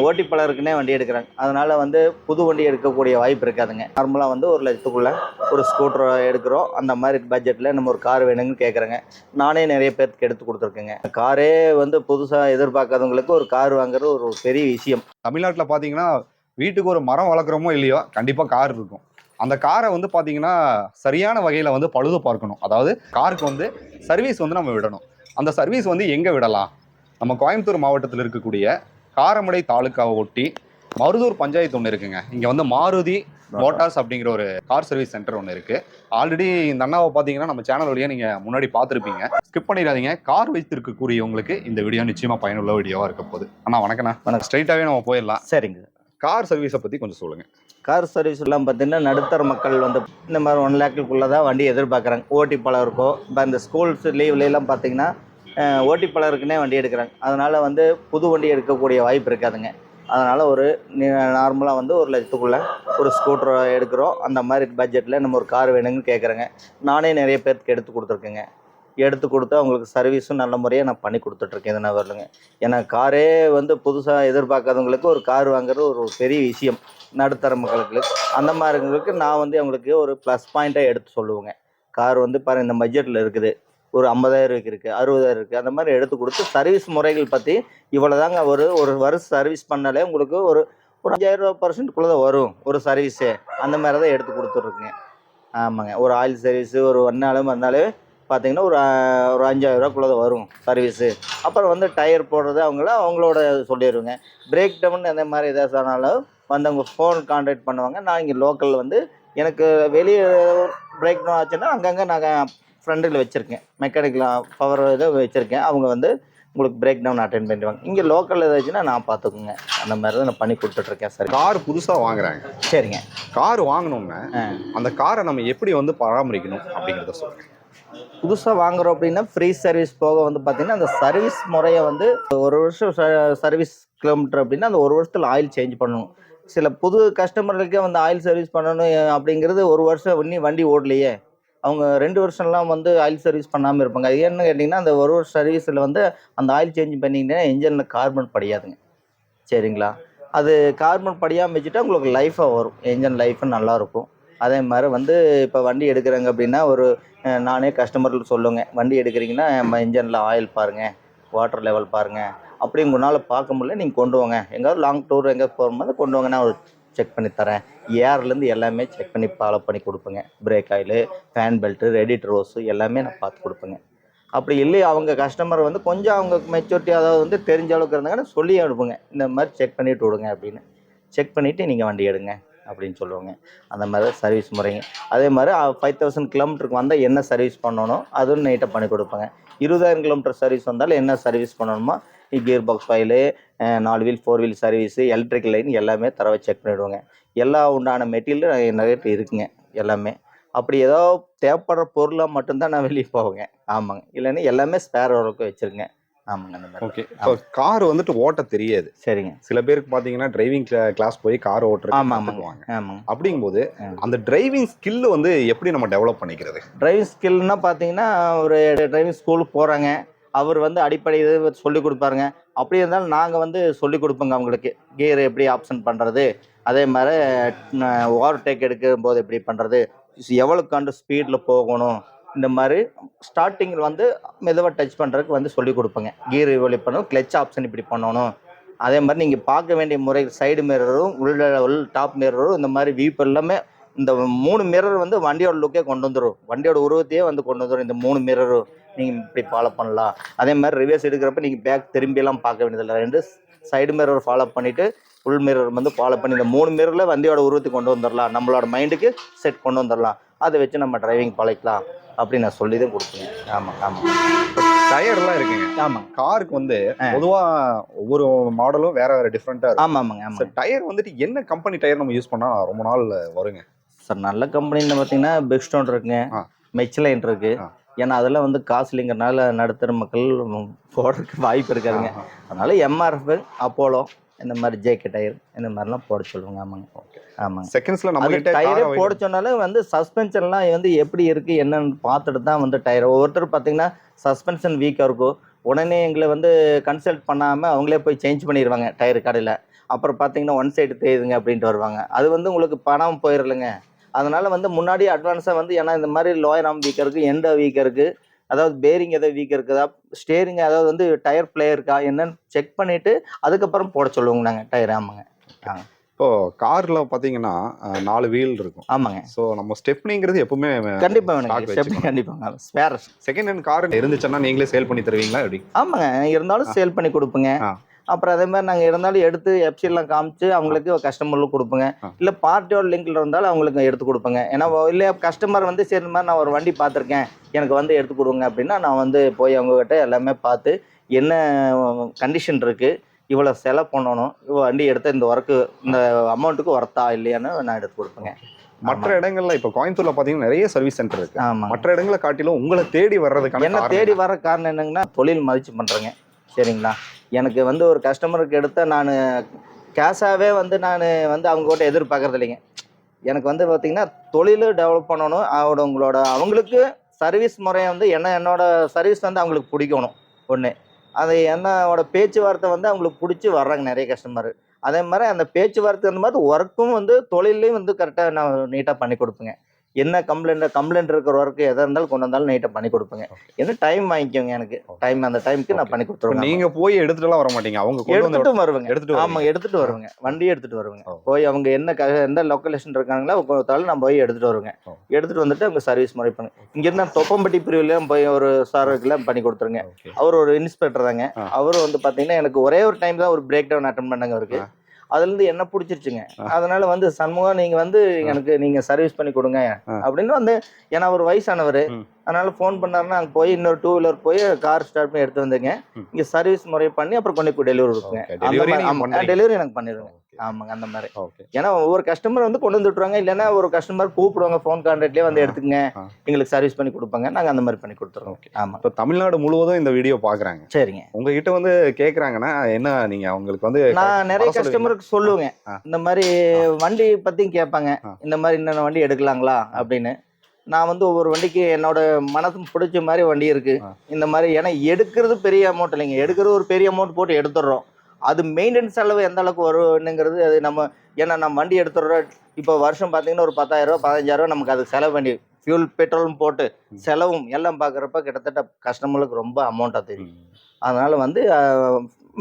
ஓட்டிப்பாளருக்குன்னே வண்டி எடுக்கிறாங்க. அதனால் புது வண்டி எடுக்கக்கூடிய வாய்ப்பு இருக்காதுங்க. நார்மலாக 1,00,000க்குள்ளே ஒரு ஸ்கூட்டர் எடுக்கிறோம். அந்த மாதிரி பட்ஜெட்டில் நம்ம ஒரு கார் வேணுங்கன்னு கேட்குறேங்க. நானே நிறைய பேருக்கு எடுத்து கொடுத்துருக்கேங்க. காரே புதுசாக எதிர்பார்க்காதவங்களுக்கு ஒரு கார் வாங்குறது ஒரு பெரிய விஷயம். தமிழ்நாட்டில் பார்த்தீங்கன்னா வீட்டுக்கு ஒரு மரம் வளர்க்குறோமோ இல்லையோ கண்டிப்பாக கார் இருக்கும். அந்த காரை பார்த்தீங்கன்னா சரியான வகையில் பழுது பார்க்கணும். அதாவது காருக்கு சர்வீஸ் நம்ம விடணும். அந்த சர்வீஸ் எங்கே விடலாம்? நம்ம கோயம்புத்தூர் மாவட்டத்தில் இருக்கக்கூடிய காரமடை தாலுக்காவை ஒட்டி மருதூர் பஞ்சாயத்து ஒன்று இருக்குங்க. இங்கே மாருதி மோட்டார்ஸ் அப்படிங்கிற ஒரு கார் சர்வீஸ் சென்டர் ஒன்று இருக்குது. ஆல்ரெடி இந்த அண்ணாவை பார்த்தீங்கன்னா நம்ம சேனல் வழியாக நீங்கள் முன்னாடி பார்த்துருப்பீங்க. ஸ்கிப் பண்ணிடாதீங்க. கார் வைத்திருக்கக்கூடியவங்களுக்கு இந்த வீடியோ நிச்சயமாக பயனுள்ள வீடியோவாக இருக்க போகுது. அண்ணா வணக்கண்ணா. வணக்கம். ஸ்ட்ரைட்டாகவே நம்ம போயிடலாம். சரிங்க. கார் சர்வீஸை பற்றி கொஞ்சம் சொல்லுங்கள். கார் சர்வீஸ்லாம் பார்த்தீங்கன்னா நடுத்தர மக்கள் இந்த மாதிரி 1,00,000க்குள்ளே தான் வண்டி எதிர்பார்க்குறாங்க. ஓட்டிப்பாளருக்கோ இப்போ இந்த ஸ்கூல்ஸ் லீவ்லாம் பார்த்தீங்கன்னா ஓட்டிப்பாளருக்குன்னே வண்டி எடுக்கிறாங்க. அதனால் புது வண்டி எடுக்கக்கூடிய வாய்ப்பு இருக்காதுங்க. அதனால் நார்மலாக 1,00,000க்குள்ளே ஒரு ஸ்கூட்டர் எடுக்கிறோம். அந்த மாதிரி பட்ஜெட்டில் நம்ம ஒரு கார் வேணுங்கன்னு கேட்குறேங்க. நானே நிறைய பேருக்கு எடுத்து கொடுத்துருக்கேங்க. எடுத்து கொடுத்து அவங்களுக்கு சர்வீஸும் நல்ல முறையாக நான் பண்ணி கொடுத்துட்ருக்கேன். இதனால் வரலுங்க. ஏன்னா காரே புதுசாக எதிர்பார்க்காதவங்களுக்கு ஒரு கார் வாங்குறது ஒரு பெரிய விஷயம். நடுத்தர மக்களுக்கு அந்த மாதிரிங்களுக்கு நான் அவங்களுக்கு ஒரு ப்ளஸ் பாயிண்ட்டாக எடுத்து சொல்லுவேங்க. கார் பாருங்கள் இந்த பட்ஜெட்டில் இருக்குது, ஒரு 50,000 இருக்குது, 60,000 இருக்குது. அந்த மாதிரி எடுத்து கொடுத்து சர்வீஸ் முறைகள் பற்றி இவ்வளோ தாங்க ஒரு வருஷம் சர்வீஸ் பண்ணாலே உங்களுக்கு ஒரு 5,000% தான் வரும் ஒரு சர்வீஸு. அந்த மாதிரி தான் எடுத்து கொடுத்துட்ருக்குங்க. ஆமாங்க. ஒரு ஆயில் சர்வீஸு ஒரு வந்தாலே பார்த்தீங்கன்னா ஒரு 5,000 தான் வரும் சர்வீஸு. அப்புறம் டயர் போடுறது அவங்களோட சொல்லிடுவேங்க. பிரேக் டவுன் அந்த மாதிரி ஏதாச்சும் ஆனாலும் அவங்க ஃபோன் கான்டாக்ட் பண்ணுவாங்க. நான் இங்கே லோக்கலில் எனக்கு வெளியே பிரேக் டவுன் ஆச்சுன்னா அங்கங்கே நான் ஃப்ரெண்டில் வச்சுருக்கேன். மெக்கானிக்கல் பவர் இதை வச்சுருக்கேன். அவங்க உங்களுக்கு பிரேக் டவுன் அட்டென்ட் பண்ணிடுவாங்க. இங்கே லோக்கலில் ஏதாச்சுன்னா நான் பார்த்துக்குங்க. அந்த மாதிரி தான் நான் பண்ணி கொடுத்துட்ருக்கேன். சரி. கார் புதுசாக வாங்குறாங்க. சரிங்க. கார் வாங்கினோம்னா அந்த காரை நம்ம எப்படி பராமரிக்கணும் அப்படிங்கிறத சொல்லுங்கள். புதுசாக வாங்குகிறோம் அப்படின்னா ஃப்ரீ சர்வீஸ் போக பார்த்தீங்கன்னா அந்த சர்வீஸ் முறையை ஒரு வருஷம் சர்வீஸ் கிலோமீட்டர் அப்படின்னா அந்த ஒரு வருஷத்தில் ஆயில் சேஞ்ச் பண்ணணும். சில புது கஸ்டமர்களுக்கே ஆயில் சர்வீஸ் பண்ணணும் அப்படிங்கிறது ஒரு வருஷம் வண்டி ஓடலையே, அவங்க 2 வருஷம்லாம் ஆயில் சர்வீஸ் பண்ணாமல் இருப்பாங்க. அது ஏன்னு கேட்டிங்கன்னா அந்த ஒரு வருஷம் சர்வீஸில் அந்த ஆயில் சேஞ்ச் பண்ணிங்கன்னா என்ஜினில் கார்பன் படியாதுங்க. சரிங்களா? அது கார்பன் படியாமல் வச்சுட்டா உங்களுக்கு லைஃபாக வரும். என்ஜின் லைஃபும் நல்லாயிருக்கும். அதே மாதிரி இப்போ வண்டி எடுக்கிறாங்க அப்படின்னா நானே கஸ்டமர்களுக்கு சொல்லுங்க, வண்டி எடுக்கிறீங்கன்னா நம்ம இன்ஜினில் ஆயில் பாருங்கள், வாட்டர் லெவல் பாருங்கள். அப்படி உங்களால் பார்க்க முடியல நீங்கள் கொண்டு வாங்க, எங்கேயாவது லாங் டூர் எங்கேயாவது போகும்போது கொண்டு வாங்க, நான் செக் பண்ணி தரேன். ஏர்லேருந்து எல்லாமே செக் பண்ணி ஃபாலோ பண்ணி கொடுப்பேங்க. Brake oil, fan belt, radiator ரோஸு எல்லாமே நான் பார்த்து கொடுப்பேங்க. அப்படி இல்லையே அவங்க கஸ்டமர் கொஞ்சம் அவங்க மெச்சூரிட்டி அதாவது தெரிஞ்ச அளவுக்கு இருந்தாங்கன்னா சொல்லி அனுப்புங்க, இந்த மாதிரி செக் பண்ணிவிட்டு விடுங்க அப்படின்னு. செக் பண்ணிவிட்டு நீங்கள் வண்டி எடுங்க அப்படின்னு சொல்லுவாங்க. அந்த மாதிரி தான் சர்வீஸ் முறைங்க. அதே மாதிரி 5,000 கிலோமீட்டருக்கு வந்தால் என்ன சர்வீஸ் பண்ணணும் அதுவும் நீட்டாக பண்ணி கொடுப்பாங்க. 20,000 கிலோமீட்டர் சர்வீஸ் வந்தாலும் என்ன சர்வீஸ் பண்ணணுமோ gear box oil, 4 wheel 4 wheel service, electrical line எல்லாமே தரவை செக் பண்ணிவிடுவாங்க. எல்லா உண்டான மெட்டீரியலும் நிறைய இருக்குங்க எல்லாமே. அப்படி ஏதோ தேவைப்படுற பொருளாக மட்டும்தான் நான் வெளியே போவேங்க. ஆமாங்க. இல்லைன்னா எல்லாமே ஸ்பேர் ஒர்க்கு வச்சுருங்க. ஆமாங்க. அந்த மாதிரி. ஓகே. இப்போ கார் ஓட்ட தெரியாது. சரிங்க. சில பேருக்கு பார்த்தீங்கன்னா டிரைவிங் கிளாஸ் போய் கார் ஓட்டுறது. ஆமாங்க. அப்படிங்கும்போது அந்த டிரைவிங் ஸ்கில் எப்படி நம்ம டெவலப் பண்ணிக்கிறது? டிரைவிங் ஸ்கில்னா பார்த்தீங்கன்னா ஒரு டிரைவிங் ஸ்கூலுக்கு போகிறாங்க, அவர் அடிப்படை இது சொல்லிக் கொடுப்பாருங்க. அப்படி இருந்தாலும் நாங்கள் சொல்லிக் கொடுப்போங்க அவங்களுக்கு. கியர் எப்படி ஆப்ஷன் பண்ணுறது, அதே மாதிரி ஓவர்டேக் எடுக்கும் போது எப்படி பண்ணுறது, எவ்வளோ ஸ்பீடில் போகணும், இந்த மாதிரி ஸ்டார்டிங்கில் மெதுவாக டச் பண்ணுறதுக்கு சொல்லிக் கொடுப்பேங்க. கியர் இவ்வளோ பண்ணணும், கிளச் ஆப்ஷன் இப்படி பண்ணணும். அதே மாதிரி நீங்கள் பார்க்க வேண்டிய முறை சைடு மிரரும் உள்ள டாப் மிரரும் இந்த மாதிரி வியூப் எல்லாமே இந்த 3 மிரர் வண்டியோட லுக்கே கொண்டு வந்துடும். வண்டியோட உருவத்தையே கொண்டு வந்துடும். இந்த 3 மிரரும் நீங்கள் இப்படி ஃபாலோ பண்ணலாம். அதே மாதிரி ரிவர்ஸ் எடுக்கிறப்ப நீங்கள் பேக் திரும்பியெல்லாம் பார்க்க வேண்டியதில்லை. 2 சைடு மிரர் ஃபாலோ பண்ணிவிட்டு ஃபுல் மிரர் ஃபாலோ பண்ணி இந்த 3 மிரரில் வண்டியோட உருவத்தை கொண்டு வந்துடலாம். நம்மளோட மைண்டுக்கு செட் கொண்டு வந்துடலாம். அதை வச்சு நம்ம டிரைவிங் பழக்கலாம் அப்படின்னு நான் சொல்லி தான் கொடுப்பேங்க. ஆமாம் ஆமாம். டயர்லாம் இருக்குங்க. ஆமாம். காருக்கு பொதுவாக ஒவ்வொரு மாடலும் வேற வேற டிஃப்ரெண்ட்டாக இருக்கும். ஆமாம் ஆமாம். டயர் என்ன கம்பெனி டயர் நம்ம யூஸ் பண்ணால் ரொம்ப நாள் வருங்க சார்? நல்ல கம்பெனின்னு பார்த்தீங்கன்னா பெக்ஸ்டோன் இருக்குங்க, மெச்லைன் இருக்குது. ஏன்னா அதெல்லாம் காஸ்ட்லிங்கிறனால நடுத்தர மக்கள் போடுறதுக்கு வாய்ப்பு இருக்காதுங்க. அதனால MRF, அப்போலோ, இந்த மாதிரி ஜேகே டயர் இந்த மாதிரிலாம் போட சொல்லுவாங்க. ஆமாங்க. ஆமாங்க. செகண்ட்ஸில் நம்ம டயரே போட சொன்னாலும் சஸ்பென்ஷன்லாம் எப்படி இருக்குது என்னன்னு பார்த்துட்டு தான் டயர். ஒவ்வொருத்தர் பார்த்தீங்கன்னா சஸ்பென்ஷன் வீக்காக இருக்கும், உடனே எங்களை கன்சல்ட் பண்ணாமல் அவங்களே போய் சேஞ்ச் பண்ணிடுவாங்க டயர் கடையில். அப்புறம் பார்த்தீங்கன்னா ஒன் சைடு தெரியுதுங்க அப்படின்ட்டு வருவாங்க. அது வந்து உங்களுக்கு பணம் போயிடலைங்க. அதனால வந்து முன்னாடியே அட்வான்ஸாக வந்து ஏன்னா இந்த மாதிரி லோயர் ஆர்ம் வீக்காக இருக்குது, எண்ட் வீக்காக இருக்குது, அதாவது பேரிங் ஏதாவது வீக் இருக்குதா, ஸ்டேரிங் அதாவது வந்து டயர் பிளே இருக்கா என்னன்னு செக் பண்ணிவிட்டு அதுக்கப்புறம் போட சொல்லுவோங்க நாங்கள் டயர். ஆமாங்க. இப்போ கார்ல பாத்தீங்கன்னா 4 வீல் இருக்கும். ஆமாங்க. ஸோ நம்ம ஸ்டெப்னிங்கிறது எப்பவுமே கண்டிப்பாக வேணுங்க. கண்டிப்பாங்க ஸ்பேர். செகண்ட் ஹேண்ட் கார் இருந்துச்சுன்னா நீங்களே சேல் பண்ணி தருவீங்களா எப்படி? ஆமாங்க, இருந்தாலும் சேல் பண்ணி கொடுப்போங்க. அப்புறம் அதே மாதிரி நாங்கள் இருந்தாலும் எடுத்து எஃப்சிலாம் காமிச்சு அவங்களுக்கு கஸ்டமர்களுக்கு கொடுப்போங்க. இல்லை பார்ட்டியோட லிங்க்ல இருந்தாலும் அவங்களுக்கு எடுத்து கொடுப்பேங்க. ஏன்னா இல்லை கஸ்டமர் வந்து சரி மாதிரி நான் ஒரு வண்டி பார்த்துருக்கேன் எனக்கு வந்து எடுத்து கொடுங்க அப்படின்னா நான் வந்து போய் அவங்ககிட்ட எல்லாமே பார்த்து என்ன கண்டிஷன் இருக்குது, இவ்வளோ செலவு பண்ணணும், இவ்வளோ வண்டி எடுத்த இந்த ஒர்க்கு இந்த அமௌண்ட்டுக்கு ஒர்த்தா இல்லையான்னு நான் எடுத்து கொடுப்பேங்க. மற்ற இடங்கள்ல இப்போ கோயம்புத்தூர்ல பாத்தீங்கன்னா நிறைய சர்வீஸ் சென்டர் இருக்கு. ஆமாம். மற்ற இடங்களை காட்டிலும் உங்களை தேடி வர்றதுக்கான என்ன தேடி வர காரணம் என்னங்கன்னா தொழில் மதிச்சு பண்ணுறேங்க. சரிங்களா, எனக்கு வந்து ஒரு கஸ்டமருக்கு எடுத்த நான் கேஷாகவே வந்து நான் வந்து அவங்ககிட்ட எதிர்பார்க்கறது இல்லைங்க. எனக்கு வந்து பார்த்திங்கன்னா தொழில் டெவலப் பண்ணணும், அவங்களுக்கு சர்வீஸ் முறையை வந்து என்னோட சர்வீஸ் வந்து அவங்களுக்கு பிடிக்கணும் ஒன்று. அது என்னோட பேச்சுவார்த்தை வந்து அவங்களுக்கு பிடிச்சி வர்றாங்க நிறைய கஸ்டமர். அதே மாதிரி அந்த பேச்சுவார்த்தை அந்த மாதிரி ஒர்க்கும் வந்து தொழிலையும் வந்து கரெக்டாக நான் நீட்டாக பண்ணி கொடுப்பேங்க. என்ன கம்ப்ளைண்ட் இருக்கிற ஒர்க்கு எதாக இருந்தாலும் கொண்டு வந்தாலும் நீட்டாக பண்ணி கொடுப்பேங்க. என்ன டைம் வாங்கிக்கோங்க, எனக்கு டைம் அந்த டைமுக்கு நான் பண்ணி கொடுத்துருவேன். நீங்க போய் எடுத்துட்டுலாம் வர மாட்டீங்க, அவங்க எடுத்துட்டு வருவேங்க. ஆமாம், எடுத்துட்டு வருவேங்க, வண்டியை எடுத்துட்டு வருவேங்க. போய் அவங்க எந்த லொக்கேஷன் இருக்காங்களோ கொடுத்தாலும் நான் போய் எடுத்துட்டு வருவேங்க. எடுத்துட்டு வந்துட்டு அவங்க சர்வீஸ் முறை பண்ணி இங்கிருந்து தொப்பம்பட்டி பிரிவுலையும் போய் ஒரு சாருக்குலாம் பண்ணி கொடுத்துருங்க. அவர் ஒரு இன்ஸ்பெக்டர் தாங்க. அவரும் வந்து பார்த்தீங்கன்னா எனக்கு ஒரே ஒரு டைம் தான் ஒரு பிரேக் டவுன் அட்டன் பண்ணாங்க அவருக்கு. அதுலேருந்து என்ன பிடிச்சிருச்சுங்க. அதனால வந்து சண்முகம் நீங்கள் வந்து எனக்கு நீங்கள் சர்வீஸ் பண்ணி கொடுங்க அப்படின்னு வந்து, ஏன்னா ஒரு வயசானவர், அதனால ஃபோன் பண்ணாருன்னா அங்கே போய் இன்னொரு 2 வீலர் போய் கார் ஸ்டார்ட் பண்ணி எடுத்து வந்துங்க. இங்கே சர்வீஸ் முறை பண்ணி அப்புறம் கொண்டு டெலிவரி கொடுப்பேங்க. டெலிவரி எனக்கு பண்ணிடுவேங்க. ஆமாங்க, அந்த மாதிரி. ஏன்னா ஒவ்வொரு கஸ்டமர் வந்து கொண்டு வந்து விட்டுருவாங்க, இல்லைன்னா ஒரு கஸ்டமர் கூப்பிடுவாங்க ஃபோன் கான்டாக்ட்லேயே வந்து எடுத்துக்கங்க எங்களுக்கு சர்வீஸ் பண்ணி கொடுப்பாங்க, நாங்கள் அந்த மாதிரி பண்ணி கொடுத்துருவோம். ஆமாம். இப்போ தமிழ்நாடு முழுவதும் இந்த வீடியோ பார்க்குறாங்க. சரிங்க. உங்ககிட்ட வந்து கேட்குறாங்கன்னா என்ன நீங்கள் அவங்களுக்கு வந்து நான் நிறைய கஸ்டமருக்கு சொல்லுவேங்க, இந்த மாதிரி வண்டி பற்றியும் கேட்பாங்க, இந்த மாதிரி இன்னொன்று வண்டி எடுக்கலாங்களா அப்படின்னு. நான் வந்து ஒவ்வொரு வண்டிக்கு என்னோட மனசும் பிடிச்ச மாதிரி வண்டி இருக்குது இந்த மாதிரி. ஏன்னா எடுக்கிறது பெரிய அமௌண்ட் இல்லைங்க, எடுக்கிறது ஒரு பெரிய அமௌண்ட் போட்டு எடுத்துடுறோம். அது மெயின்டெனன்ஸ் செலவு எந்த அளவுக்கு வரும்னுங்கிறது அது நம்ம, ஏன்னா நம்ம வண்டி எடுத்துடுறோம். இப்போ வருஷம் பார்த்தீங்கன்னா ஒரு 10,000 15,000 நமக்கு அது செலவு பண்ணி ஃபியூல் பெட்ரோலும் போட்டு செலவும் எல்லாம் பார்க்குறப்ப கிட்டத்தட்ட கஸ்டமருக்கு ரொம்ப அமௌண்ட்டாக தெரியும். அதனால் வந்து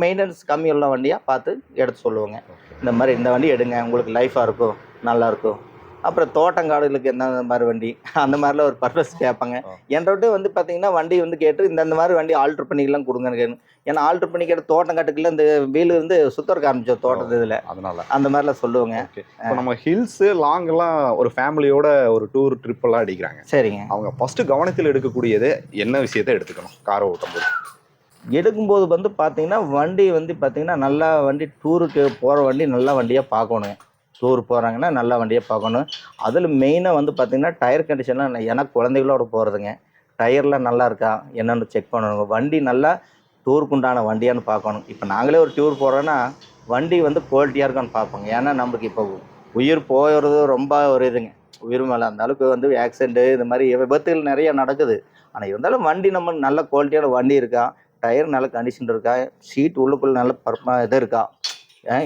மெயின்டெனன்ஸ் கம்மியுள்ள வண்டியாக பார்த்து எடுத்து சொல்லுவோங்க. இந்த மாதிரி இந்த வண்டி எடுங்க, உங்களுக்கு லைஃபாக இருக்கும், நல்லாயிருக்கும். அப்புறம் தோட்டங்காடுகளுக்கு என்ன மாதிரி வண்டி அந்த மாதிரிலாம் ஒரு பர்பஸ் கேட்பாங்க. என்கிட்ட வந்து பார்த்தீங்கன்னா வண்டி வந்து கேட்டு இந்த மாதிரி வண்டி ஆல்ட்ரு பண்ணிக்கலாம் கொடுங்கன்னு கேட்கணும். ஏன்னா ஆல்ட்ரு பண்ணி கேட்டு தோட்டங்காட்டுக்குள்ள இந்த வீல் வந்து சுத்தர ஆரம்பிச்சோம் தோட்டத்து இதில், அதனால அந்த மாதிரிலாம் சொல்லுவோங்க. இப்போ நம்ம ஹில்ஸு லாங்கெல்லாம் ஒரு ஃபேமிலியோட ஒரு டூர் ட்ரிப்பெல்லாம் அடிக்கிறாங்க. சரிங்க. அவங்க ஃபஸ்ட்டு கவனத்தில் எடுக்கக்கூடியது என்ன விஷயத்தை எடுத்துக்கணும் காரை ஓட்டும்போது? எடுக்கும்போது வந்து பார்த்தீங்கன்னா வண்டி வந்து பார்த்தீங்கன்னா நல்லா வண்டி டூருக்கு போகிற வண்டி நல்ல வண்டியாக பார்க்கணுங்க. டூர் போகிறாங்கன்னா நல்ல வண்டியாக பார்க்கணும். அதில் மெயினாக வந்து பார்த்திங்கன்னா டயர் கண்டிஷன்லாம், ஏன்னா குழந்தைகளோட போகிறதுங்க, டயர்லாம் நல்லா இருக்கா என்னென்னு செக் பண்ணணும். வண்டி நல்லா டூருக்கு உண்டான வண்டியான்னு பார்க்கணும். இப்போ நாங்களே ஒரு டூர் போகிறோன்னா வண்டி வந்து குவாலிட்டியாக இருக்கான்னு பார்ப்போங்க. ஏன்னா நம்மளுக்கு இப்போ உயிர் போகிறது ரொம்ப ஒரு இதுங்க, உயிர் மேலே அந்த அளவுக்கு வந்து ஆக்சிடென்ட்டு இந்த மாதிரி விபத்துகள் நிறைய நடக்குது. ஆனால் இருந்தாலும் வண்டி நம்ம நல்ல குவாலிட்டியான வண்டி இருக்கா, டயர் நல்ல கண்டிஷன் இருக்கா, சீட் உள்ளுக்குள்ளே நல்ல இது இருக்கா,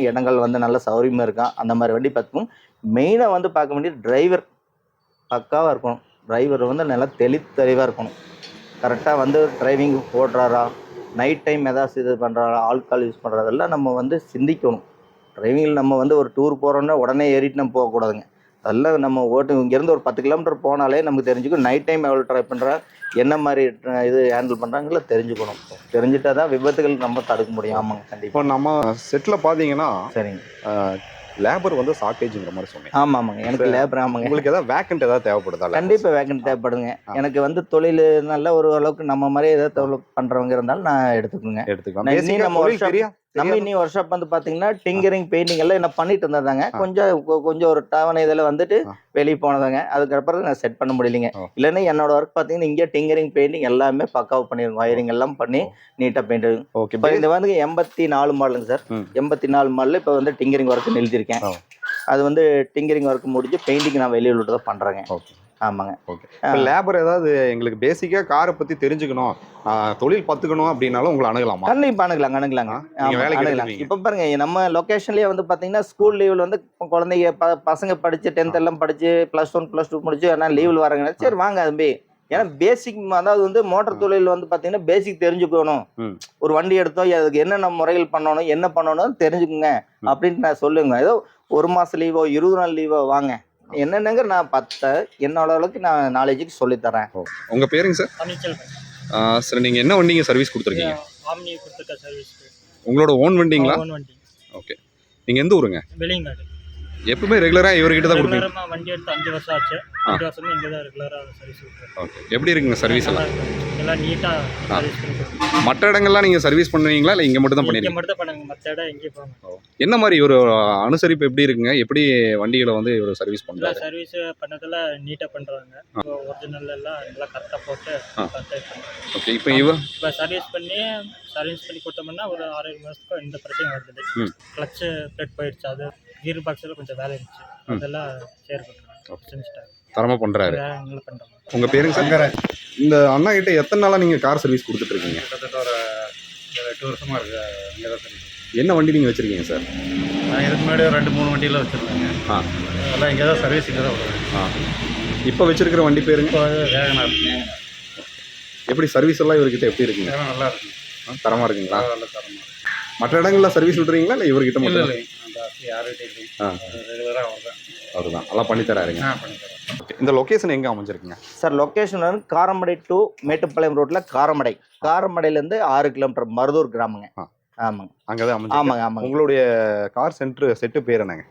இடங்கள் வந்து நல்ல சௌகரியமாக இருக்கா, அந்த மாதிரி வண்டி பார்த்துக்கணும். மெயினாக வந்து பார்க்க வேண்டியது டிரைவர் பக்காவாக இருக்கணும். டிரைவர் வந்து நல்லா தெளிவாக இருக்கணும். கரெக்டாக வந்து டிரைவிங் போடுறாரா, நைட் டைம் ஏதாச்சும் இது பண்ணுறாரா, ஆல்கால் யூஸ் பண்ணுறதெல்லாம் நம்ம வந்து சிந்திக்கணும். டிரைவிங்கில் நம்ம வந்து ஒரு டூர் போகிறோன்னா உடனே ஏறிட்டு நம்ம போகக்கூடாதுங்க. அதெல்லாம் நம்ம இங்கேருந்து ஒரு 10 கிலோமீட்டர் போனாலே நமக்கு தெரிஞ்சுக்கும் நைட் டைம் எவ்வளோ ட்ரை பண்ணுறா, என்ன மாதிரி இது ஹேண்டில் பண்ணுறாங்களோ தெரிஞ்சுக்கணும். தெரிஞ்சுட்டா தான் விபத்துகள் நம்ம தடுக்க முடியும். ஆமாங்க, கண்டிப்பாக. இப்போ நம்ம செட்டில் பார்த்தீங்கன்னா சரிங்க, லேபர் வந்து ஷார்ட்டேஜ்ங்கிற மாதிரி சொன்னேன். ஆமாங்க, எனக்கு லேபர். ஆமாங்க. உங்களுக்கு ஏதாவது வேக்கண்ட் ஏதாவது தேவைப்படுதா? கண்டிப்பாக வேக்கண்ட் தேவைப்படுங்க. எனக்கு வந்து தொழில் நல்ல ஒரு அளவுக்கு நம்ம மாதிரி ஏதாவது தொழில் பண்ணுறவங்க இருந்தாலும் நான் எடுத்துக்கோங்க. நம்ம இன்னி ஒர்க்ஷாப் வந்து பார்த்தீங்கன்னா டிங்கரிங் பெயிண்டிங் எல்லாம் என்ன பண்ணிட்டு இருந்ததாங்க. கொஞ்சம் ஒரு டவன் இதில் வந்துட்டு வெளியே போனதாங்க. அதுக்கப்புறம் நான் செட் பண்ண முடியலைங்க. இல்லைன்னா என்னோட ஒர்க் பார்த்தீங்கன்னா இங்கே டிங்கரிங் பெயிண்டிங் எல்லாமே பக்காவாக பண்ணிடுங்க. வயரிங் எல்லாம் பண்ணி நீட்டாக பெயிண்ட். இப்போ இந்த வந்து 84 மாடலுங்க சார். 84 மாடலில் இப்போ வந்து டிங்கரிங் ஒர்க்கு நிறுத்திருக்கேன். அது வந்து டிங்கரிங் ஒர்க் முடிஞ்சு பெயிண்டிங் நான் வெளியில் விட்டு தான் பண்ணுறேங்க. ஆமாங்க. ஓகே. இப்போ லேபர் ஏதாவது எங்களுக்கு பேசிக்கா காரை பத்தி தெரிஞ்சுக்கணும், தொழில் கத்துக்கணும் அப்படின்னாலும் உங்களை அணுகலாமா? கண்டிப்பா அணுகலாங்க. நீங்க ஆமா, வேலைக்கு அணுகலாம். எடுத்துருவீங்க. இப்ப பாருங்க நம்ம லொகேஷன்லயே வந்து பாத்தீங்கன்னா, ஸ்கூல் லீவ்ல வந்து குழந்தைங்க பசங்க படிச்சு 10th எல்லாம் படிச்சு +1 +2 முடிச்சு ஆனா லீவ்ல வராங்க. சரி வாங்க தம்பி. ஏன்னா பேசிக் அதாவது வந்து மோட்டார் தொழில் வந்து பாத்தீங்கன்னா பேசிக் தெரிஞ்சுக்கணும். ஒரு வண்டி எடுத்தோம் அதுக்கு என்னென்ன முறைகள் பண்ணணும், என்ன பண்ணணும் தெரிஞ்சுக்குங்க அப்படின்னு நான் சொல்லுங்க. ஏதோ 1 மாசம் லீவோ 20 நாள் லீவோ வாங்க. என்னென்னங்க நான் என்னோட அளவுக்கு நான் நாலேஜுக்கு சொல்லி தரேன். உங்க பேருங்க சார்? பன்னீர்செல்வம். சார் நீங்க என்ன வண்டிங்க சர்வீஸ் கொடுத்துருக்கீங்க? ஆம்னி கொடுத்துருக்க சர்வீஸ்க்கு. உங்களோட ஓன் வண்டிங்களா? ஓன் வண்டி. ஓகே. நீங்க எந்த ஊருங்க? வெளியங்காடு. எப்பவுமே ரெகுலரா இவர்கிட்ட தான் கொடுப்பீங்க? ரெகுலரா வண்டி எடுத்து 5 வருஷம் ஆச்சு. 5 வருஷமா இங்கே தான் ரெகுலரா சர்வீஸ் கொடுக்குறோம். ஓகே. எப்படி இருக்குங்க சர்வீஸ் நல்லா எல்லாம்? இருக்கு. எல்லாம் நீட்டா சர்வீஸ் கொடுக்குறோம். மற்ற இடங்கள்லாம் நீங்க சர்வீஸ் பண்ணுவீங்களா இல்லை இங்க மட்டும் தான் இங்கே பண்ணிருக்கீங்க? மட்டும் தான் பண்ணுங்க. மற்ற இடம் எங்கேயும் போங்க. என்ன மாதிரி ஒரு அனுசரிப்பு எப்படி இருக்குங்க? எப்படி வண்டிகளை வந்து இவர் சர்வீஸ் எல்லாம் பண்றாரு? சர்வீஸ் பண்ணதில் நீட்டாக பண்ணுறாங்க. ஒரிஜினல் எல்லாம் நல்லா கரெக்டாக போட்டு கரெக்டாக பண்ணுறாங்க. ஓகே. இப்போ சர்வீஸ் பண்ணி கொடுத்தோம்னா ஒரு 6-7 மாதத்துக்கு எந்த பிரச்சனையும் வருது. கிளச்சு பிளேட் போயிடுச்சு. அது கீர் பாக்ஸில் கொஞ்சம் வேலை இருந்துச்சு. அதெல்லாம் சேர் பண்ணுறாங்க. செஞ்சுட்டாங்க. தரமா பண்றாரு. நல்லா பண்ணுறாங்க. உங்க பேருங்க சார்? இந்த அண்ணா கிட்ட எத்தனை நாளா நீங்க கார் சர்வீஸ் கொடுத்துட்டு இருக்கீங்க? கிட்டத்தட்ட ஒரு 8 வருஷமா இருக்கு. இங்கே தான் சர்வீஸ். என்ன வண்டி நீங்க வச்சிருக்கீங்க சார்? நான் இதுக்கு முன்னாடி 2-3 வண்டியில் வச்சுருந்தேங்க. அதெல்லாம் இங்கே தான் சர்வீஸ் இங்கே தான் விடுவேன். இப்போ வச்சிருக்கிற வண்டி பேருங்க? இப்போ வேகனார். எப்படி சர்வீஸ் எல்லாம் இவர்கிட்ட எப்படி இருக்குங்க? வேகம் நல்லா இருக்கு. தரமா இருக்குங்களா? நல்ல தரமாக இருக்கு. மற்ற இடங்கள்ல சர்வீஸ் விடுறீங்களா இல்லை இவர்கிட்ட இல்லை மட்டும்? இல்லை ஜாஸ்தி யாருக்கிட்டே இருக்கு. ரெகுலராக அவர் தான். அவர்தான் எல்லாம் பண்ணி தராருங்க. பண்ணித்தரேன். இந்த லொகேஷன் எங்க அமைஞ்சிருக்குங்க? சார் லொக்கேஷன் வந்து காரமடை டு மேட்டுப்பாளையம் ரோட்ல காரமடையிலேருந்து 6 கிலோமீட்டர் மருதூர் கிராமங்க. ஆமாங்க. அங்கதான் அமைஞ்சிருக்கு. ஆமாங்க. உங்களுடைய கார் செட்டு பேர் என்னங்க?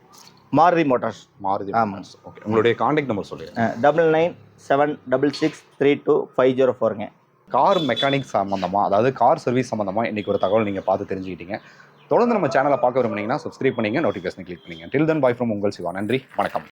மாருதி மோட்டார்ஸ். மாருதி. ஆமாங்க. ஓகே. உங்களுடைய கான்டாக்ட் நம்பர் சொல்லுங்க. 9976632504ங்க. கார் மெக்கானிக் சம்பந்தமா, அதாவது கார் சர்வீஸ் சம்பந்தமா இன்னைக்கு ஒரு தகவல் நீங்க பார்த்து தெரிஞ்சுக்கிட்டீங்க. தொடர்ந்து நம்ம சேனலை பார்க்க விரும்புனீங்கன்னா சப்ஸ்கிரைப் பண்ணீங்க, நோட்டிஃபிகேஷன் கிளிக் பண்ணீங்க. டில் தென் பை ஃப்ரம் உங்கள் சிவா. நன்றி, வணக்கம்.